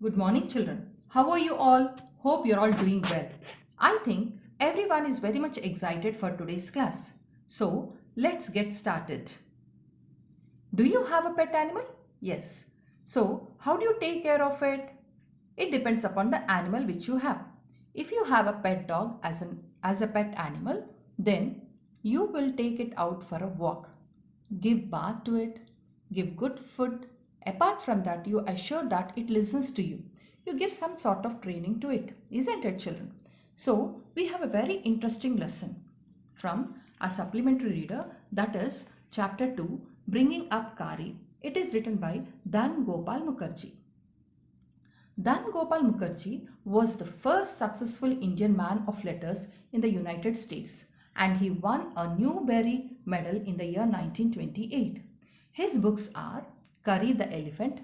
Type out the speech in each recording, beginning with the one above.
Good morning, children. How are you all? Hope you're all doing well. I think everyone is very much excited for today's class. So, let's get started. Do you have a pet animal? Yes. So, how do you take care of it? It depends upon the animal which you have. If you have a pet dog as a pet animal, then you will take it out for a walk. Give bath to it, give good food. Apart from that, you assure that it listens to you. You give some sort of training to it, isn't it, children? So, we have a very interesting lesson from a supplementary reader, that is chapter 2, Bringing Up Kari. It is written by Dan Gopal Mukherjee. Dan Gopal Mukherjee was the first successful Indian man of letters in the United States, and he won a Newbery Medal in the year 1928. His books are Curry the Elephant,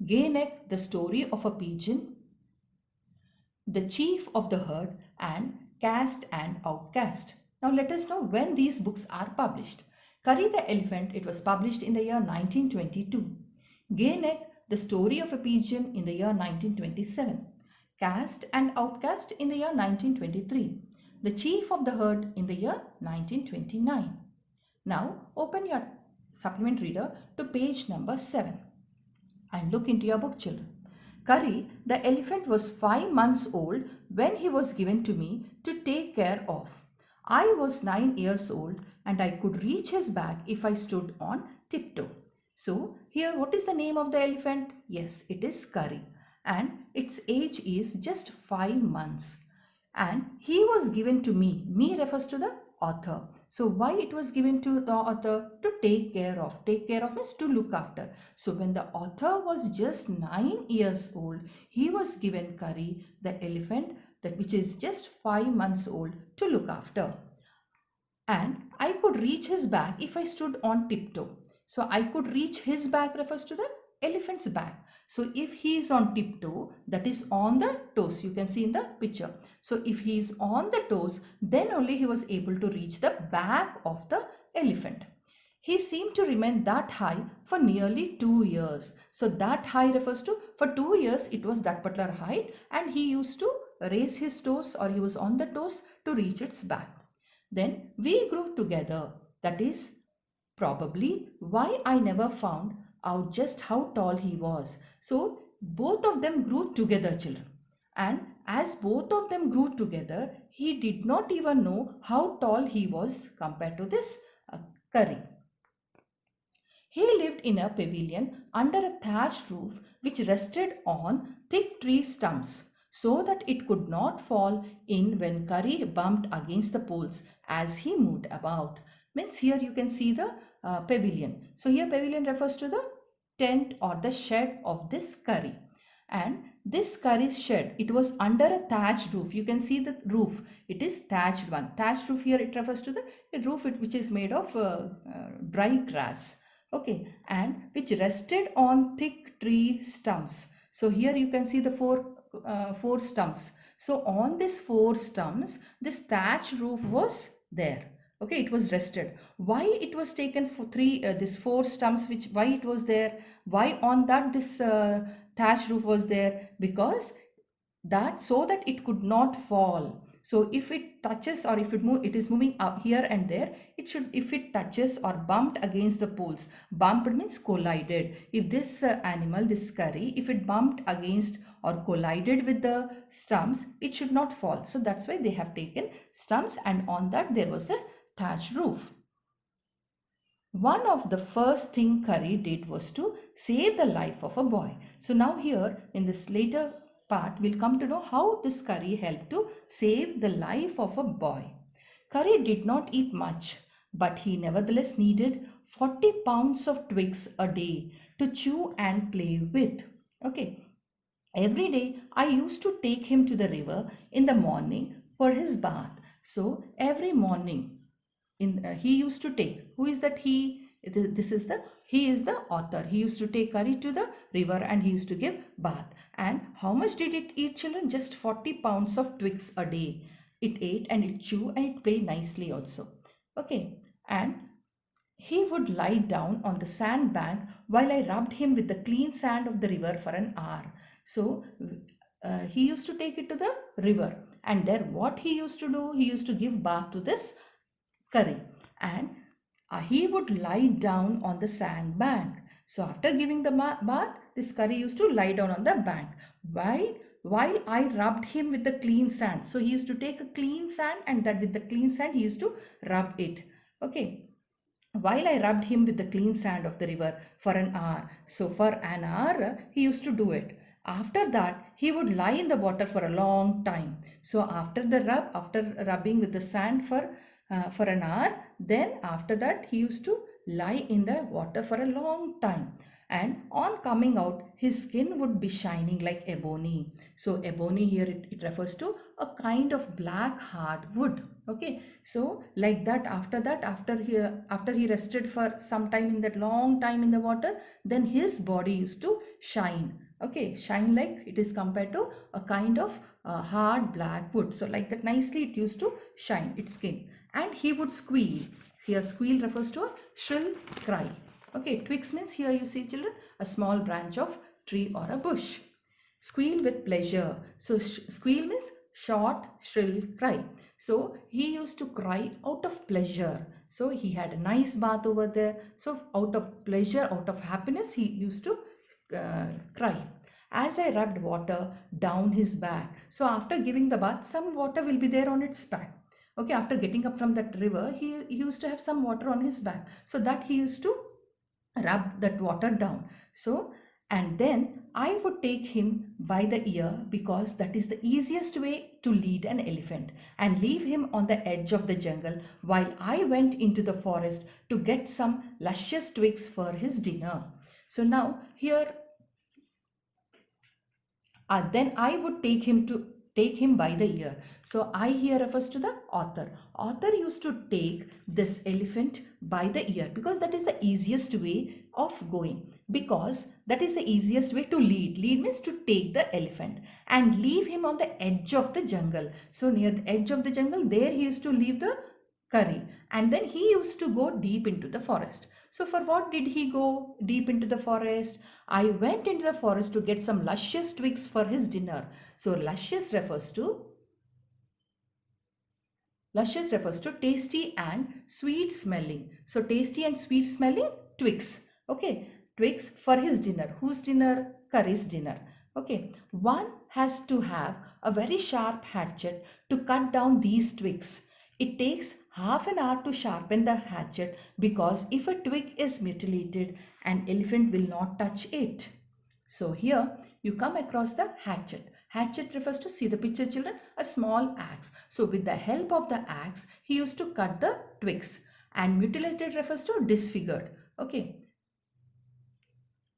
Gay Neck, The Story of a Pigeon, The Chief of the Herd, and Caste and Outcast. Now let us know when these books are published. Curry the Elephant, it was published in the year 1922. Gay Neck, The Story of a Pigeon in the year 1927. Caste and Outcast in the year 1923. The Chief of the Herd in the year 1929. Now open your supplement reader to page number 7 and look into your book, children. Curry the elephant was 5 months old when he was given to me to take care of. I was 9 years old and I could reach his back if I stood on tiptoe. So here, what is the name of the elephant? Yes, it is Curry, and its age is just 5 months. And he was given to me. Me refers to the author. So why it was given to the author? To take care of. Take care of means to look after. So when the author was just 9 years old, he was given Curry the elephant, that which is just 5 months old, to look after. And I could reach his back if I stood on tiptoe. So I could reach his back refers to the elephant's back. So if he is on tiptoe, that is on the toes, you can see in the picture. So if he is on the toes, then only he was able to reach the back of the elephant. He seemed to remain that high for nearly 2 years. So that high refers to, for 2 years it was that particular height, and he used to raise his toes, or he was on the toes to reach its back. Then we grew together. That is probably why I never found out just how tall he was. So both of them grew together, children. And as both of them grew together, he did not even know how tall he was compared to this Curry. He lived in a pavilion under a thatched roof which rested on thick tree stumps, so that it could not fall in when Curry bumped against the poles as he moved about. Means here you can see the pavilion. So here pavilion refers to the tent or the shed of this Curry. And this Curry's shed, it was under a thatched roof. You can see the roof. It is thatched one. Thatched roof here, it refers to the roof which is made of dry grass. Okay, and which rested on thick tree stumps. So here you can see the four stumps. So on these 4 stumps, this thatched roof was there. Okay, it was rested. Why it was taken for these 4 stumps, which why it was there? Why on that this thatched roof was there? Because that, so that it could not fall. So if it touches, or if it is moving up here and there, it should, if it touches or bumped against the poles, bumped means collided. If this animal, this Curry, if it bumped against or collided with the stumps, it should not fall. So that's why they have taken stumps, and on that there was the thatched roof. One of the first thing Curry did was to save the life of a boy. So now here in this later part, we'll come to know how this Curry helped to save the life of a boy. Curry did not eat much, but he nevertheless needed 40 pounds of twigs a day to chew and play with. Okay. Every day I used to take him to the river in the morning for his bath. So every morning he used to take, who is that he? He is the author. He used to take Curry to the river and he used to give bath. And how much did it eat, children? Just 40 pounds of twigs a day. It ate and it chewed and it played nicely also. Okay. And he would lie down on the sand bank while I rubbed him with the clean sand of the river for an hour. So he used to take it to the river, and there what he used to do, he used to give bath to this curry, and he would lie down on the sand bank. So after giving the bath, this curry used to lie down on the bank while I rubbed him with the clean sand. So he used to take a clean sand, and that with the clean sand he used to rub it. Okay. While I rubbed him with the clean sand of the river for an hour. So for an hour he used to do it. After that he would lie in the water for a long time. So after rubbing with the sand for an hour, then after that he used to lie in the water for a long time, and on coming out his skin would be shining like ebony. So ebony here, it refers to a kind of black hard wood. Okay, so like that, after he rested for some time, in that long time in the water, then his body used to shine. Okay, shine like it is compared to a kind of hard black wood. So like that, nicely it used to shine its skin. And he would squeal. Here squeal refers to a shrill cry. Okay, twigs means, here you see children, a small branch of tree or a bush. Squeal with pleasure. So squeal means short shrill cry. So he used to cry out of pleasure. So he had a nice bath over there. So out of pleasure, out of happiness, he used to cry. As I rubbed water down his back. So after giving the bath, some water will be there on its back. Okay, after getting up from that river, he used to have some water on his back. So that he used to rub that water down. So, and then I would take him by the ear, because that is the easiest way to lead an elephant, and leave him on the edge of the jungle while I went into the forest to get some luscious twigs for his dinner. So now here, then I would take him by the ear. So I here refers to the author. Author used to take this elephant by the ear, because that is the easiest way of going, because that is the easiest way to lead. Lead means to take the elephant and leave him on the edge of the jungle. So near the edge of the jungle, there he used to leave the curry, and then he used to go deep into the forest. So for what did he go deep into the forest? I went into the forest to get some luscious twigs for his dinner. So luscious refers to tasty and sweet smelling. So tasty and sweet smelling twigs. Okay, twigs for his dinner. Whose dinner? Curry's dinner. Okay, one has to have a very sharp hatchet to cut down these twigs. It takes half an hour to sharpen the hatchet, because if a twig is mutilated, an elephant will not touch it. So here you come across the hatchet. Hatchet refers to, see the picture children, a small axe. So with the help of the axe, he used to cut the twigs. And mutilated refers to disfigured. Okay.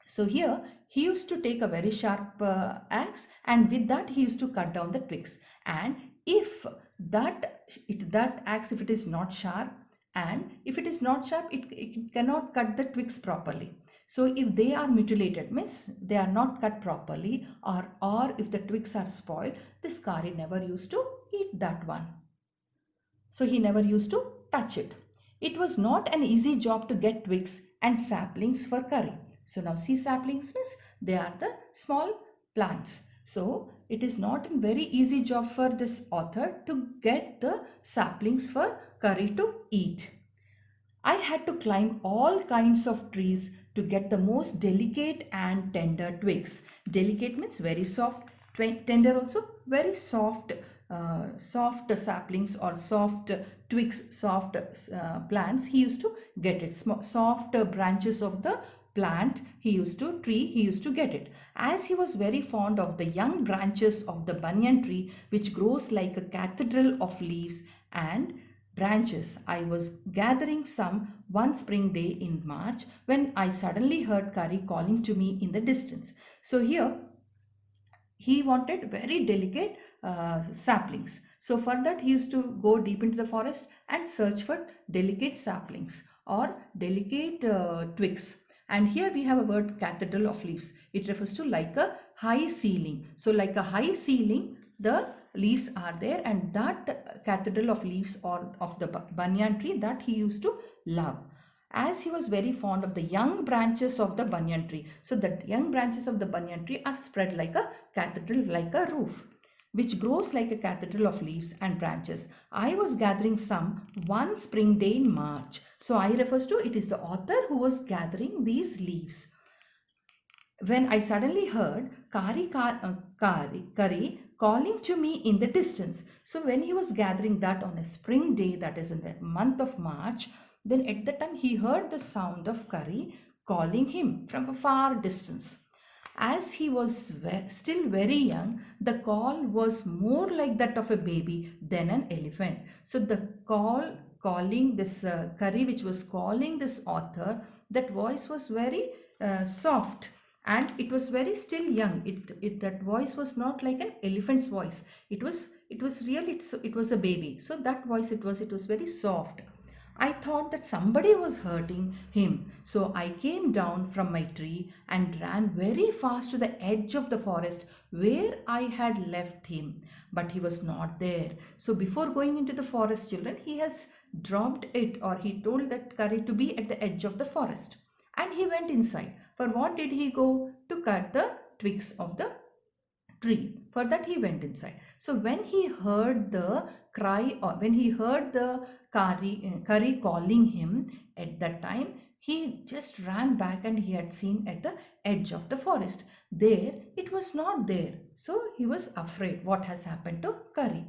So here he used to take a very sharp axe, and with that he used to cut down the twigs. And if that axe, if it is not sharp, it cannot cut the twigs properly. So if they are mutilated, means they are not cut properly, or if the twigs are spoiled, this Kari never used to eat that one. So he never used to touch it. It was not an easy job to get twigs and saplings for curry. So now see, saplings means they are the small plants. So it is not a very easy job for this author to get the saplings for curry to eat. I had to climb all kinds of trees to get the most delicate and tender twigs. Delicate means very soft, tender also very soft, soft saplings or soft twigs, soft plants. He used to get it. Soft branches of the plant, he used to get it. As he was very fond of the young branches of the banyan tree, which grows like a cathedral of leaves and branches, I was gathering some one spring day in March, when I suddenly heard Kari calling to me in the distance. So here he wanted very delicate saplings. So for that he used to go deep into the forest and search for delicate saplings or delicate twigs. And here we have a word, cathedral of leaves. It refers to like a high ceiling. So like a high ceiling, the leaves are there, and that cathedral of leaves or of the banyan tree, that he used to love. as he was very fond of the young branches of the banyan tree. So the young branches of the banyan tree are spread like a cathedral, like a roof, which grows like a cathedral of leaves and branches. I was gathering some one spring day in March. So I refers to, it is the author who was gathering these leaves, when I suddenly heard Kari calling to me in the distance. So when he was gathering that on a spring day, that is in the month of March, then at the time he heard the sound of Kari calling him from a far distance. As he was still very young, the call was more like that of a baby than an elephant. So the calling this Kari, which was calling this author, that voice was very soft, and it was very still young. That voice was not like an elephant's voice. It was really, it was a baby. So that voice, it was very soft. I thought that somebody was hurting him. So I came down from my tree and ran very fast to the edge of the forest where I had left him. But he was not there. So before going into the forest, children, he has dropped it, or he told that Kari to be at the edge of the forest. And he went inside. For what did he go? To cut the twigs of the tree. For that he went inside. So when he heard the cry, or when he heard the Kari calling him at that time, he just ran back, and he had seen at the edge of the forest. There it was not there. So he was afraid what has happened to Kari.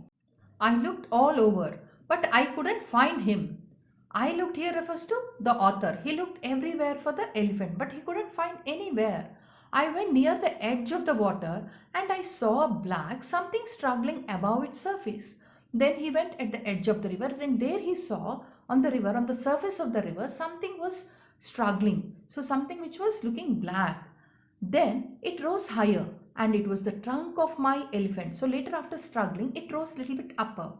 I looked all over, but I couldn't find him. I looked, here refers to the author. He looked everywhere for the elephant, but he couldn't find anywhere. I went near the edge of the water, and I saw a black something struggling above its surface. Then he went at the edge of the river, and there he saw on the river, on the surface of the river, something was struggling. So something which was looking black. Then it rose higher, and it was the trunk of my elephant. So later, after struggling, it rose little bit upper.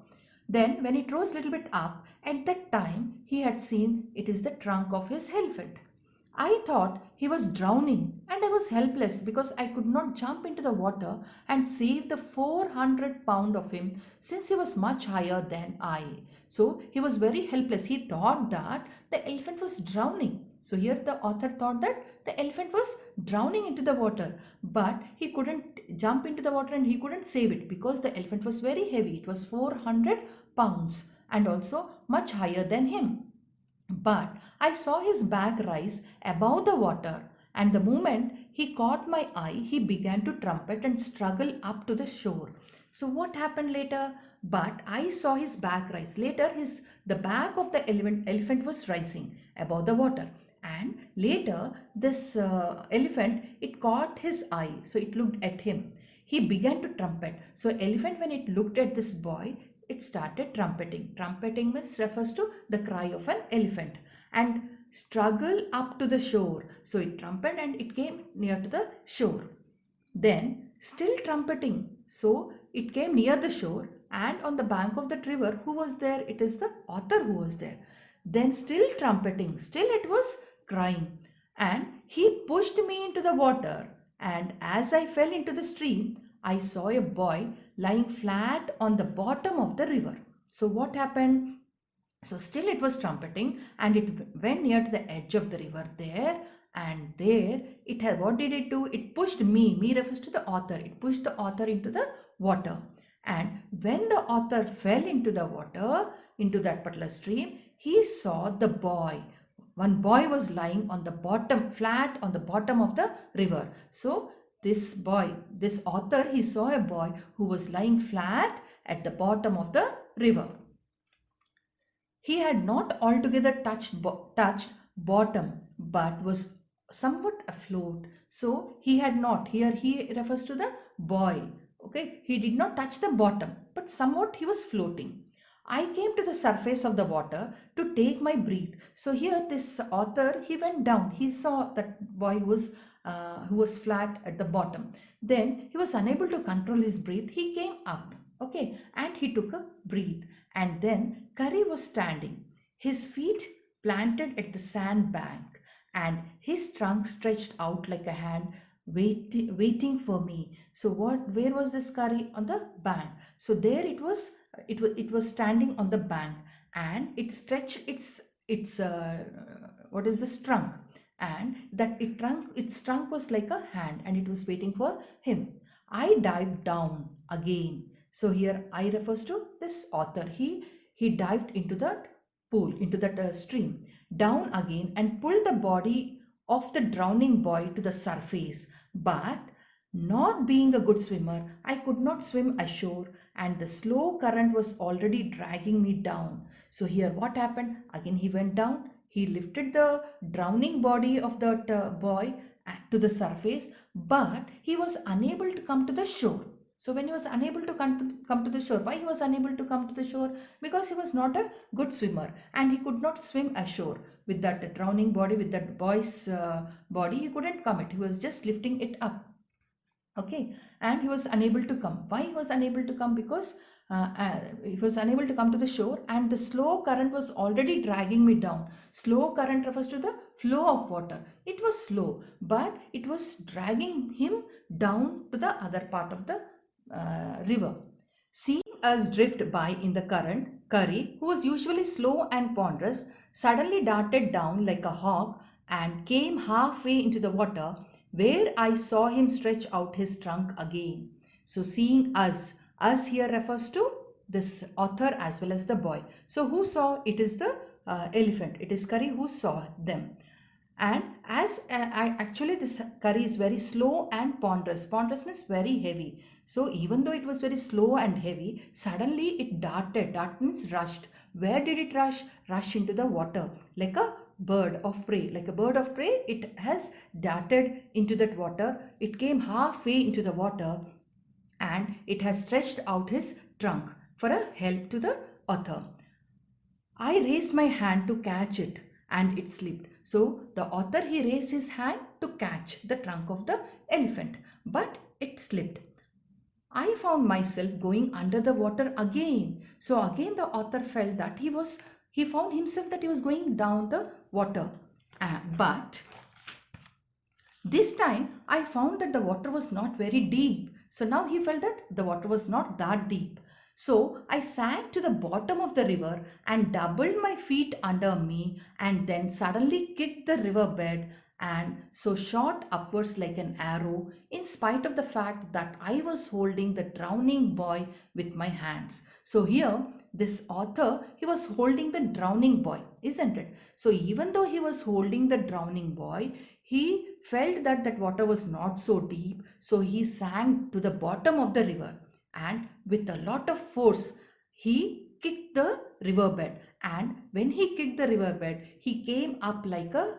Then when it rose little bit up, at that time he had seen it is the trunk of his elephant. I thought he was drowning, and I was helpless because I could not jump into the water and save the 400 pound of him, since he was much higher than I. So he was very helpless. He thought that the elephant was drowning. So here the author thought that the elephant was drowning into the water, but he couldn't jump into the water and he couldn't save it because the elephant was very heavy. It was 400 pounds and also much higher than him. But I saw his back rise above the water, and the moment he caught my eye, he began to trumpet and struggle up to the shore. So what happened later? But I saw his back rise. Later the back of the elephant was rising above the water. And later this elephant, it caught his eye. So it looked at him. He began to trumpet. So elephant, when it looked at this boy, it started trumpeting. Trumpeting means refers to the cry of an elephant. And struggle up to the shore. So it trumpeted and it came near to the shore. Then still trumpeting. So it came near the shore, and on the bank of that river, who was there? It is the author who was there. Then still trumpeting. Still it was crying. And he pushed me into the water. And as I fell into the stream, I saw a boy lying flat on the bottom of the river. So what happened? So still it was trumpeting, and it went near to the edge of the river there, and there it had, what did it do? It pushed me. Me refers to the author. It pushed the author into the water. And when the author fell into the water, into that particular stream, he saw the boy. One boy was lying on the bottom, flat on the bottom of the river. So this boy, this author, he saw a boy who was lying flat at the bottom of the river. He had not altogether touched bottom, but was somewhat afloat. So he had not, here he refers to the boy. Okay, he did not touch the bottom, but somewhat he was floating. I came to the surface of the water to take my breath. So here this author, he went down. He saw that boy who was flat at the bottom. Then he was unable to control his breath. He came up, okay, and he took a breath. And then Kari was standing, his feet planted at the sand bank, and his trunk stretched out like a hand, waiting for me. So where was this Kari? On the bank. So there it was standing on the bank, and it stretched its what is this trunk, and that its trunk was like a hand and it was waiting for him. I dived down again. So here I refers to this author. He dived into that pool, into that stream, down again and pulled the body of the drowning boy to the surface. But not being a good swimmer, I could not swim ashore and the slow current was already dragging me down. So here what happened? Again he went down. He lifted the drowning body of that boy to the surface, but he was unable to come to the shore. So when he was unable to come to the shore, why he was unable to come to the shore? Because he was not a good swimmer and he could not swim ashore with that drowning body, with that boy's body. He couldn't come it. He was just lifting it up. Okay, and he was unable to come. Why he was unable to come? Because he was unable to come to the shore and the slow current was already dragging me down. Slow current refers to the flow of water. It was slow, but it was dragging him down to the other part of the river. Seeing us drift by in the current, Curry, who was usually slow and ponderous, suddenly darted down like a hawk and came halfway into the water, where I saw him stretch out his trunk again. So seeing us here refers to this author as well as the boy. So who saw? It is the elephant. It is Curry who saw them. And as actually this curry is very slow and ponderous. Ponderous means very heavy. So even though it was very slow and heavy, suddenly it darted. Dart means rushed. Where did it rush? Rush into the water like a bird of prey. Like a bird of prey, it has darted into that water. It came halfway into the water and it has stretched out his trunk for a help to the author. I raised my hand to catch it and it slipped. So the author, he raised his hand to catch the trunk of the elephant, but it slipped. I found myself going under the water again. So again the author felt that he found himself that he was going down the water. But this time I found that the water was not very deep. So now he felt that the water was not that deep. So I sank to the bottom of the river and doubled my feet under me and then suddenly kicked the river bed and so shot upwards like an arrow, in spite of the fact that I was holding the drowning boy with my hands. So here this author, he was holding the drowning boy, isn't it? So even though he was holding the drowning boy, he felt that that water was not so deep. So he sank to the bottom of the river and with a lot of force he kicked the riverbed, and when he kicked the riverbed he came up like a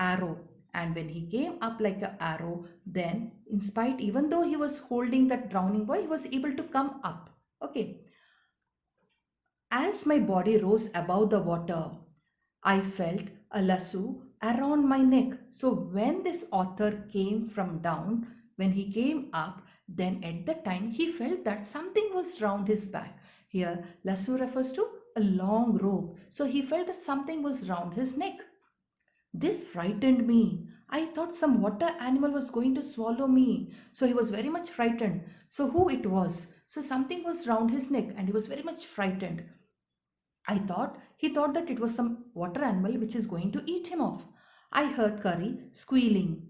arrow, and when he came up like an arrow, then in spite, even though he was holding that drowning boy, he was able to come up. Okay, as my body rose above the water, I felt a lasso around my neck. So when this author came from down, when he came up, then at the time he felt that something was round his back. Here lasso refers to a long rope. So he felt that something was round his neck. This frightened me. I thought some water animal was going to swallow me. So he was very much frightened. So who it was? So something was round his neck and he was very much frightened. He thought that it was some water animal which is going to eat him off. I heard Curry squealing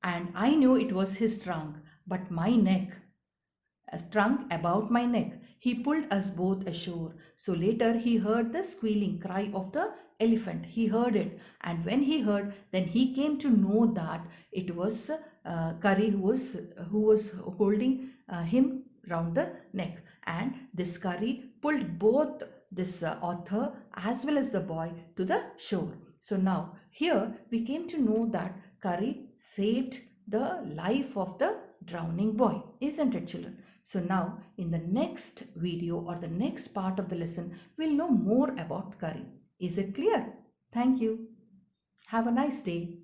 and I knew it was his trunk, but my neck, a trunk about my neck. He pulled us both ashore. So later he heard the squealing cry of the elephant. He heard it, and when he heard, then he came to know that it was Curry who was holding him round the neck, and this Curry pulled both this author as well as the boy to the shore. So now here we came to know that Curry saved the life of the drowning boy, isn't it, children? So now in the next video or the next part of the lesson, we'll know more about Curry. Is it clear? Thank you. Have a nice day.